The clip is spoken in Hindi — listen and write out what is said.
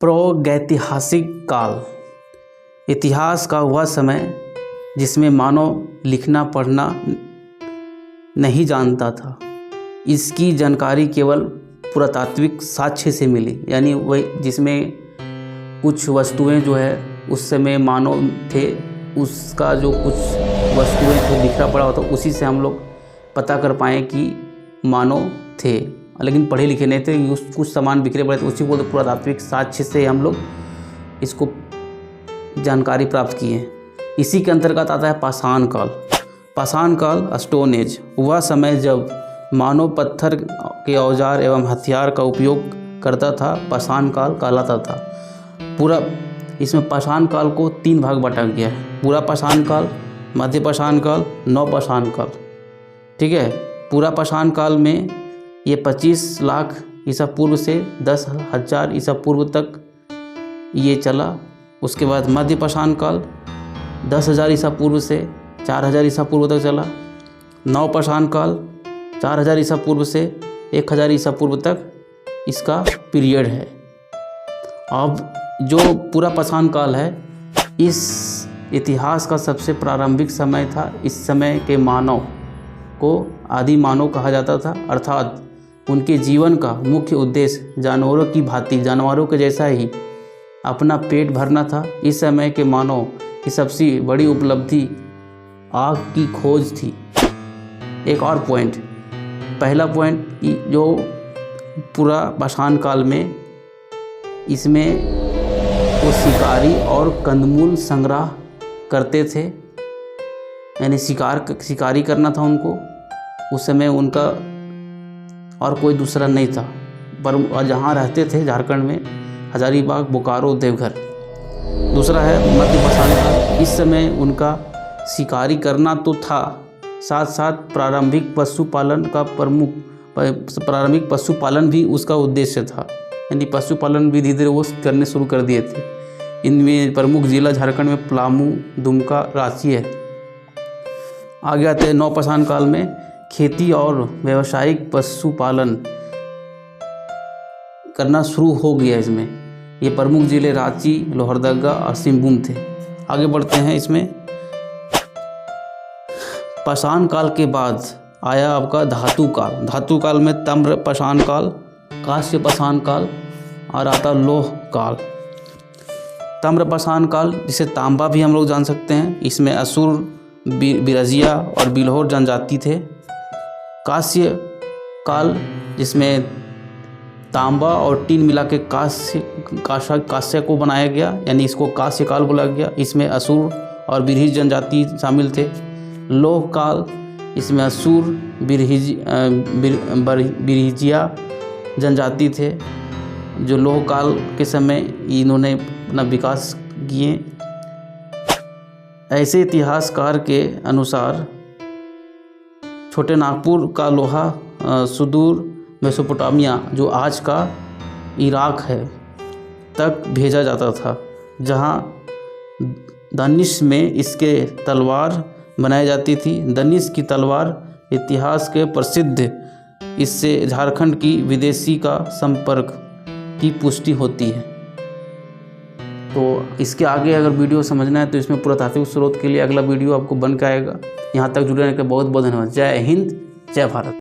प्रागैतिहासिक काल, इतिहास का वह समय जिसमें मानव लिखना पढ़ना नहीं जानता था। इसकी जानकारी केवल पुरातात्विक साक्ष्य से मिली, यानी वही जिसमें कुछ वस्तुएं जो है उस समय मानव थे, उसका जो कुछ वस्तुएं थे बिखरा पड़ा होता, उसी से हम लोग पता कर पाएँ कि मानव थे, लेकिन पढ़े लिखे नहीं थे। कुछ सामान बिखरे पड़े थे, उसी को पुरातात्विक साक्ष्य से हम लोग इसको जानकारी प्राप्त किए हैं। इसी के अंतर्गत आता है पाषाण काल। पाषाण काल, स्टोन एज, वह समय जब मानव पत्थर के औजार एवं हथियार का उपयोग करता था, पाषाण काल कहलाता था। पूरा इसमें पाषाण काल को 3 भाग बांटा गया है: पूरा पाषाण काल, मध्य पाषाण काल, नव पाषाण काल। ठीक है, पूरा पाषाण काल में ये 25 लाख ईसा पूर्व से 10,000 ईसा पूर्व तक ये चला। उसके बाद मध्य पाषाण काल 10,000 ईसा पूर्व से 4,000 ईसा पूर्व तक चला। नव पाषाण काल 4,000 ईसा पूर्व से 1,000 ईसा पूर्व तक इसका पीरियड है। अब जो पूरा पाषाण काल है, इस इतिहास का सबसे प्रारंभिक समय था। इस समय के मानव को आदि मानव कहा जाता था, अर्थात उनके जीवन का मुख्य उद्देश्य जानवरों की भांति, जानवरों के जैसा ही अपना पेट भरना था। इस समय के मानव की सबसे बड़ी उपलब्धि आग की खोज थी। एक और पॉइंट, पहला पॉइंट, जो पूरा पाषाण काल में इसमें वो शिकारी और कंदमूल संग्रह करते थे, यानी शिकारी करना था उनको। उस समय उनका और कोई दूसरा नहीं था, पर जहाँ रहते थे झारखंड में हजारीबाग, बोकारो, देवघर। दूसरा है मध्य पाषाण काल। इस समय उनका शिकारी करना तो था, साथ साथ प्रारंभिक पशुपालन भी उसका उद्देश्य था, यानी पशुपालन भी धीरे धीरे वो करने शुरू कर दिए थे। इनमें प्रमुख जिला झारखंड में पलामू, दुमका, रांची है। आगे आते हैं नव पाषाण काल में खेती और व्यावसायिक पशुपालन करना शुरू हो गया। इसमें ये प्रमुख जिले रांची, लोहरदगा और सिंहभूम थे। आगे बढ़ते हैं। इसमें पाषाण काल के बाद आया आपका धातु काल। धातु काल में ताम्र पाषाण काल, कांस्य पाषाण काल और आता लौह काल। ताम्र पाषाण काल, जिसे तांबा भी हम लोग जान सकते हैं, इसमें असुर, बिरजिया और बिल्हौर जनजाति थे। कांस्य काल, जिसमें तांबा और टीन मिला के कांस्य को बनाया गया, यानी इसको कांस्य काल बोला गया। इसमें असुर और बिरहिज जनजाति शामिल थे। लौह काल, इसमें असुर, बिरहिजिया जनजाति थे, जो लौह काल के समय इन्होंने अपना विकास किए। ऐसे इतिहासकार के अनुसार छोटे नागपुर का लोहा सुदूर मेसोपोटामिया, जो आज का इराक है, तक भेजा जाता था, जहां धनुष में इसके तलवार बनाई जाती थी। धनुष की तलवार इतिहास के प्रसिद्ध, इससे झारखंड की विदेशी का संपर्क की पुष्टि होती है। तो इसके आगे अगर वीडियो समझना है तो इसमें पुरातात्विक स्रोत के लिए अगला वीडियो आपको बन के आएगा। यहाँ तक जुड़ने के बहुत बहुत धन्यवाद। जय हिंद, जय भारत।